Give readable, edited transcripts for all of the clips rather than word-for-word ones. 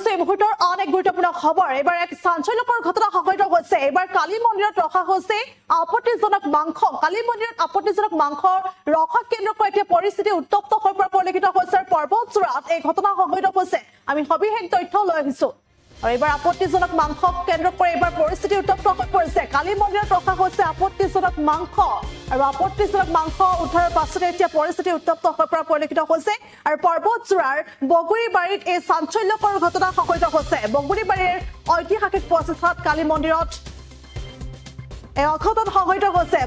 গৈছে এই মুহূৰ্তৰ আন এক গুৰুত্বপূৰ্ণ খবৰ। এবাৰ এক চাঞ্চল্যকৰ ঘটনা সংঘটিত হৈছে। এবাৰ কালী মন্দিৰত ৰখা হৈছে আপত্তিজনক মাংস। কালী মন্দিৰত আপত্তিজনক মাংস ৰখা কেন্দ্ৰ কৰি এতিয়া পৰিস্থিতি উত্তপ্ত হৈ পৰা পৰিলক্ষিত হৈছে। পৰ্বতচূড়াত এই ঘটনা সংঘটিত হৈছে। আমি সবিশেষ তথ্য লৈ আহিছো। আৰু এবাৰ আপত্তিজনক মাংস কেন্দ্ৰ কৰি এবাৰ পৰিস্থিতি উত্তপ্ত হৈ পৰিছে। কালী মন্দিৰত ৰখা হৈছে আপত্তিজনক মাংস আৰু আপত্তিজনক মাংস উদ্ধাৰৰ পাছতে এতিয়া পৰিস্থিতি উত্তপ্ত হৈ পৰা পৰিলক্ষিত হৈছে। আৰু পৰ্বতচূড়াৰ বগুৰিবাৰীত এই চাঞ্চল্যকৰ ঘটনা সংঘটিত হৈছে। বগুৰিবাৰীৰ ঐতিহাসিক প্ৰচেষ্টাত কালী মন্দিৰত এই অঘটন সংঘটিত হৈছে।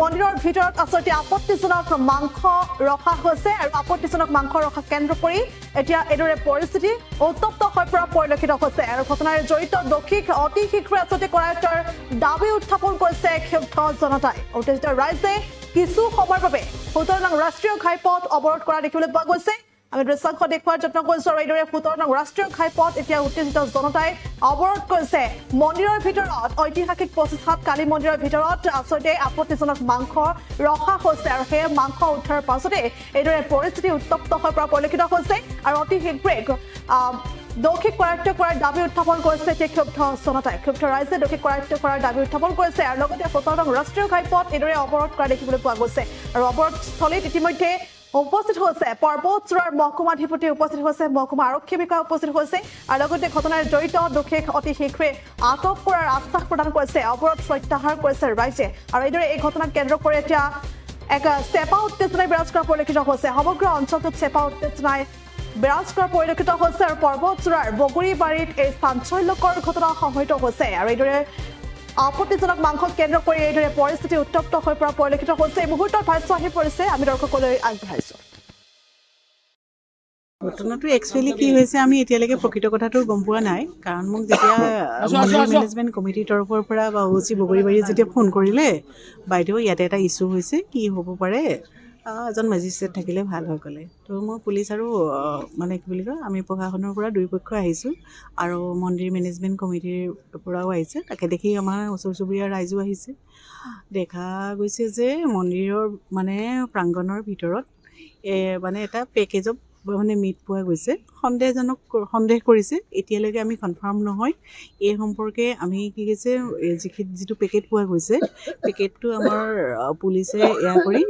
মন্দিৰৰ ভিতৰত আচলতে আপত্তিজনক মাংস ৰখা হৈছে আৰু আপত্তিজনক মাংস ৰখা কেন্দ্ৰ কৰি এতিয়া এইদৰে পৰিস্থিতি উত্তপ্ত হৈ পৰা পৰিলক্ষিত হৈছে। আৰু ঘটনাৰে জড়িত দোষীক অতি শীঘ্ৰে আচলতে কৰায়ত্তৰ দাবী উত্থাপন কৰিছে ক্ষুব্ধ জনতাই। উত্তেজিত ৰাইজে কিছু সময়ৰ বাবে ১৭ নং ৰাষ্ট্ৰীয় ঘাইপথ অৱৰোধ কৰা দেখিবলৈ পোৱা গৈছে। আমি দৃশ্যাংশ দেখুৱাৰ যত্ন কৰিছো। আৰু এইদৰে ১৭ নং ৰাষ্ট্ৰীয় ঘাইপথ এতিয়া উত্তেজিত জনতাই অৱৰোধ কৰিছে। মন্দিৰৰ ভিতৰত ঐতিহাসিক প্ৰচেষ্টাত কালী মন্দিৰৰ ভিতৰত আচলতে আপত্তিজনক মাংস ৰখা হৈছে আৰু সেই মাংস উদ্ধাৰৰ পাছতে এইদৰে পৰিস্থিতি উত্তপ্ত হৈ পৰা পৰিলক্ষিত হৈছে। আৰু অতি শীঘ্ৰে দোষীক কৰায়ত্ব কৰাৰ দাবী উত্থাপন কৰিছে এতিয়া ক্ষুব্ধ জনতাই। ক্ষুব্ধ ৰাইজে দোষীক কৰায়ত্ব কৰাৰ দাবী উত্থাপন কৰিছে আৰু লগতে ১৭ নং ৰাষ্ট্ৰীয় ঘাইপথ এইদৰে অৱৰোধ কৰা দেখিবলৈ পোৱা গৈছে। আৰু অৱৰোধস্থলীত ইতিমধ্যে উপস্থিত হৈছে পৰ্বতচূড়াৰ মহকুমাধিপতি, উপস্থিত হৈছে মহকুমা আৰক্ষী বিষয়া, উপস্থিত হৈছে আৰু লগতে ঘটনাৰ জড়িত দোষীক অতি শীঘ্ৰে আটক কৰাৰ আশ্বাস প্ৰদান কৰিছে। অৱৰোধ প্ৰত্যাহাৰ কৰিছে ৰাইজে। আৰু এইদৰে এই ঘটনাক কেন্দ্ৰ কৰি এতিয়া এক চেপা উত্তেজনাই বিৰাজ কৰা পৰিলক্ষিত হৈছে। সমগ্ৰ অঞ্চলটোত চেপা উত্তেজনাই বিৰাজ কৰা পৰিলক্ষিত হৈছে। আৰু পৰ্বতচূড়াৰ বগুৰিবাৰীত এই চাঞ্চল্যকৰ ঘটনা সংঘটিত হৈছে। আৰু এইদৰে আপত্তিজনক মাংসক কেন্দ্ৰ কৰি এইদৰে পৰিস্থিতি উত্তপ্ত হৈ পৰা পৰিলক্ষিত হৈছে। এই মুহূৰ্তত ভাষ্য আহি পৰিছে, আমি দৰ্শকলৈ আগবঢ়াইছো। ঘটনাটো একচুৱেলি কি হৈছে আমি এতিয়ালৈকে প্ৰকৃত কথাটো গম পোৱা নাই। কাৰণ মোক যেতিয়া মেনেজমেণ্ট কমিটিৰ তৰফৰ পৰা বা OC বগুৰিবাৰীয়ে যেতিয়া ফোন কৰিলে, বাইদেউ ইয়াতে এটা ইছ্যু হৈছে, কি হ'ব পাৰে, এজন মেজিষ্ট্ৰেট থাকিলে ভাল হৈ গ'লে। তো মই পুলিচ আৰু মানে কি বুলি কয় আমি প্ৰশাসনৰ পৰা দুই পক্ষ আহিছোঁ আৰু মন্দিৰ মেনেজমেণ্ট কমিটিৰ পৰাও আহিছে। তাকে দেখি আমাৰ ওচৰ চুবুৰীয়া ৰাইজো আহিছে। দেখা গৈছে যে মন্দিৰৰ মানে প্ৰাংগণৰ ভিতৰত মানে এটা পেকেজত মানে মিট পোৱা গৈছে। সন্দেহ কৰিছে। এতিয়ালৈকে আমি কনফাৰ্ম নহয় এই সম্পৰ্কে। আমি কি কৈছে যিটো পেকেট পোৱা গৈছে, পেকেটটো আমাৰ পুলিচে এয়া কৰি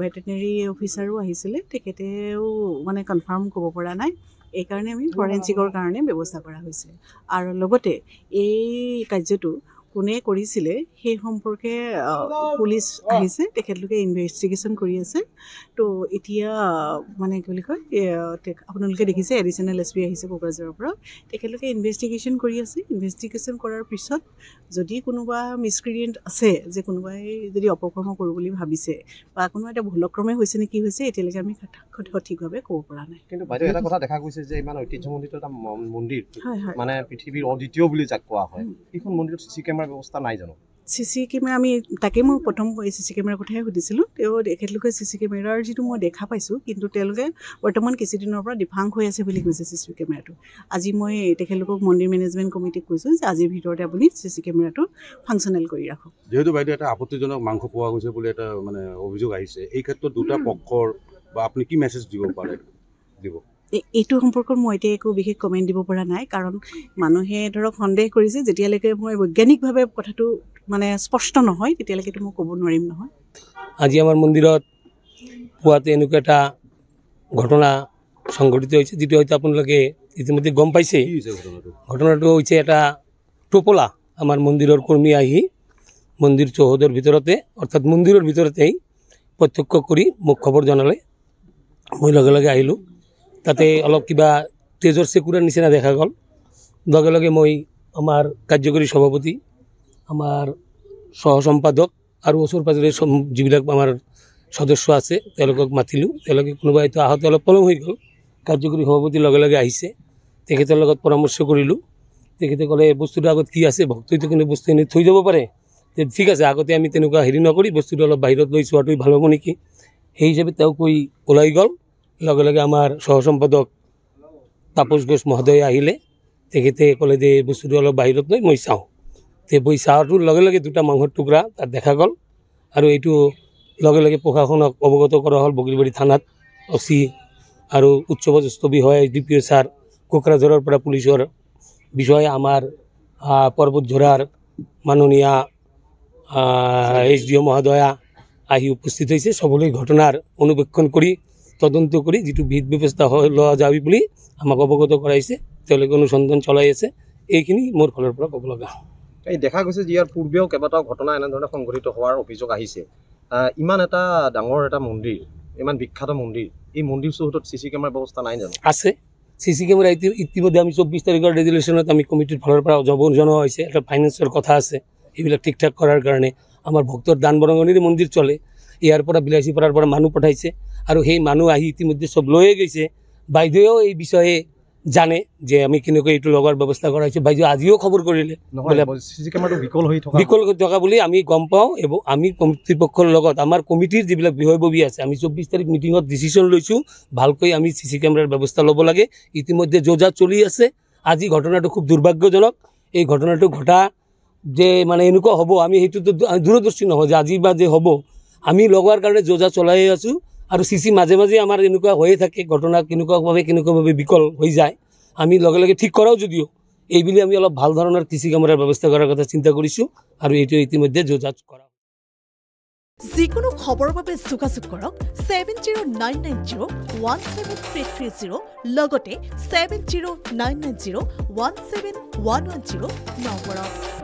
ভেটেনেৰী অফিচাৰো আহিছিলে, তেখেতেও মানে কনফাৰ্ম ক'ব পৰা নাই। এইকাৰণে আমি ফৰেঞ্চিকৰ কাৰণে ব্যৱস্থা কৰা হৈছে। আৰু লগতে এই কাৰ্যটো কোনে কৰিছিলে সেই সম্পৰ্কে পুলিচ আহিছে, তেখেতলোকে ইনভেষ্টিগেশ্যন কৰি আছে। তো এতিয়া মানে কি বুলি কয় আপোনালোকে দেখিছে এডিশ্যনেল SP আহিছে কোকৰাঝাৰৰ পৰা, তেখেতলোকে ইনভেষ্টিগেশ্যন কৰি আছে। ইনভেষ্টিগেশ্যন কৰাৰ পিছত যদি কোনোবা মিছক্ৰিয়েণ্ট আছে, যে কোনোবাই যদি অপকৰ্ম কৰোঁ বুলি ভাবিছে বা কোনোবা এটা ভুলক্ৰমে হৈছে নে কি হৈছে, এতিয়ালৈকে আমি সঠিকভাৱে ক'ব পৰা নাই। কিন্তু বাইদেউ এটা কথা দেখা গৈছে যে ইমান ঐতিহ্যমণ্ডিত এটা মন্দিৰ, মানে পৃথিৱীৰ অদ্বিতীয় বুলি যাক কোৱা হয়, এইখন মন্দিৰত CC কেমেৰাৰ ব্যৱস্থা নাই জানো? CC কেমেৰা আমি তাকে মই প্ৰথম CC কেমেৰাৰ কথাই সুধিছিলোঁ। তেখেতলোকে CC কেমেৰাৰ যিটো মই দেখা পাইছোঁ, কিন্তু তেওঁলোকে বৰ্তমান কিছুদিনৰ পৰা ডিফাংক হৈ আছে বুলি কৈছে CC কেমেৰাটো। আজি মই তেখেতলোকক মন্দিৰ মেনেজমেণ্ট কমিটিক কৈছোঁ যে আজিৰ ভিতৰতে আপুনি CC কেমেৰাটো ফাংচনেল কৰি ৰাখক। যিহেতু বাইদেউ এটা আপত্তিজনক মাংস পোৱা গৈছে বুলি এটা মানে অভিযোগ আহিছে, এই ক্ষেত্ৰত দুটা পক্ষৰ বা আপুনি কি মেছেজ দিব দিব? এইটো সম্পৰ্কত মই এতিয়া একো বিশেষ কমেণ্ট দিব পৰা নাই। কাৰণ মানুহে ধৰক সন্দেহ কৰিছে, যেতিয়ালৈকে মই বৈজ্ঞানিকভাৱে কথাটো মানে স্পষ্ট নহয় তেতিয়ালৈকেতো মই ক'ব নোৱাৰিম নহয়। আজি আমাৰ মন্দিৰত পুৱাতে এনেকুৱা এটা ঘটনা সংঘটিত হৈছে, যিটো হয়তো আপোনালোকে ইতিমধ্যে গম পাইছে। ঘটনাটো হৈছে এটা টোপোলা আমাৰ মন্দিৰৰ কৰ্মী আহি মন্দিৰ চৌহদৰ ভিতৰতে, অৰ্থাৎ মন্দিৰৰ ভিতৰতেই প্ৰত্যক্ষ কৰি মোক খবৰ জনালে। মই লগে লগে আহিলোঁ। তাতে অলপ কিবা তেজৰ চেকুৰাৰ নিচিনা দেখা গ'ল। লগে লগে মই আমাৰ কাৰ্যকৰী সভাপতি, আমাৰ সহ সম্পাদক আৰু ওচৰ পাজৰে যিবিলাক আমাৰ সদস্য আছে তেওঁলোকক মাতিলোঁ। তেওঁলোকে কোনোবা হয়তো আহোঁতে অলপ পলম হৈ গ'ল। কাৰ্যকৰী সভাপতিৰ লগে লগে আহিছে, তেখেতৰ লগত পৰামৰ্শ কৰিলোঁ। তেখেতে ক'লে বস্তুটো আগত কি আছে, ভক্তইতো কিন্তু বস্তু এনে থৈ যাব পাৰে, ঠিক আছে আগতে আমি তেনেকুৱা হেৰি নকৰি বস্তুটো অলপ বাহিৰত লৈ চোৱাটোৱে ভাল হ'ব নেকি, সেই হিচাপে তেওঁ কৈ ওলাই গ'ল। লগে লগে আমাৰ সহ সম্পাদক তাপস ঘোষ মহোদয় আহিলে। তেখেতে ক'লে যে বস্তুটো অলপ বাহিৰত লৈ মই চাওঁ। বই চাহটোৰ লগে লগে দুটা মাংসৰ টুকুৰা তাত দেখা গ'ল। আৰু এইটো লগে লগে প্ৰশাসনক অৱগত কৰা হ'ল। বগুৰিবাৰী থানাত OC আৰু উচ্চ পদস্থ বিষয়া DPO ছাৰ কোকৰাঝাৰৰ পৰা পুলিচৰ বিষয়ে আমাৰ পৰ্বতঝৰাৰ মাননীয় SDO মহোদয়া আহি উপস্থিত হৈছে সকলোৱে ঘটনাৰ অনুবেক্ষণ কৰি তদন্ত কৰি যিটো বিহিত ব্যৱস্থা লোৱা যাবি বুলি আমাক অৱগত কৰাইছে তেওঁলোকে অনুসন্ধান চলাই আছে এইখিনি মোৰ ফালৰ পৰা ক'ব লগা এই দেখা গৈছে যে ইয়াৰ পূৰ্বেও কেইবাটাও ঘটনা এনেধৰণে সংঘটিত হোৱাৰ অভিযোগ আহিছে ইমান এটা ডাঙৰ এটা মন্দিৰ ইমান বিখ্যাত মন্দিৰ এই মন্দিৰ চৌহদত CC কেমেৰাৰ ব্যৱস্থা নাই জানো আছে CC কেমেৰা ইতিমধ্যে আমি 24 তাৰিখৰ ৰেজুলেশ্যনত আমি কমিটিৰ ফালৰ পৰা জনোৱা হৈছে এটা ফাইনেন্সৰ কথা আছে এইবিলাক ঠিক ঠাক কৰাৰ কাৰণে আমাৰ ভক্তৰ দান বৰঙণিৰ মন্দিৰ চলে ইয়াৰ পৰা বিলাসীপাৰাৰ পৰা মানুহ পঠাইছে আৰু সেই মানুহ আহি ইতিমধ্যে সব লৈয়ে গৈছে বাইদেৱেও এই বিষয়ে জানে যে আমি কেনেকৈ এইটো লগৰ ব্যৱস্থা কৰাইছে বাইদেউ আজিও খবৰ কৰিলে CC কেমেৰাটো বিকল হৈ থকা বুলি আমি গম পাওঁ এবং আমি কৰ্তৃপক্ষৰ লগত আমাৰ কমিটিৰ যিবিলাক বিষয়ববী আছে আমি 24 তাৰিখ মিটিঙত ডিচিশ্যন লৈছোঁ ভালকৈ আমি CC কেমেৰাৰ ব্যৱস্থা ল'ব লাগে ইতিমধ্যে যোজা চলি আছে আজি ঘটনাটো খুব দুৰ্ভাগ্যজনক এই ঘটনাটো ঘটা যে মানে এনেকুৱা হ'ব আমি সেইটোতো দূৰদৰ্শী নহয় যে আজি বা যে হ'ব আমি লগোৱাৰ কাৰণে যোজা চলাই আছোঁ আৰু CC মাজে মাজে আমাৰ এনেকুৱা হৈয়ে থাকে ঘটনা কেনেকুৱাভাৱে বিকল হৈ যায় আমি লগে লগে ঠিক কৰাও যদিও এইবুলি আমি অলপ ভাল ধৰণৰ CC কেমেৰাৰ ব্যৱস্থা কৰাৰ কথা চিন্তা কৰিছোঁ আৰু এইটো ইতিমধ্যে যোজা কৰা যিকোনো খবৰৰ বাবে যোগাযোগ কৰক 7099017330 লগতে 7099017110 নম্বৰত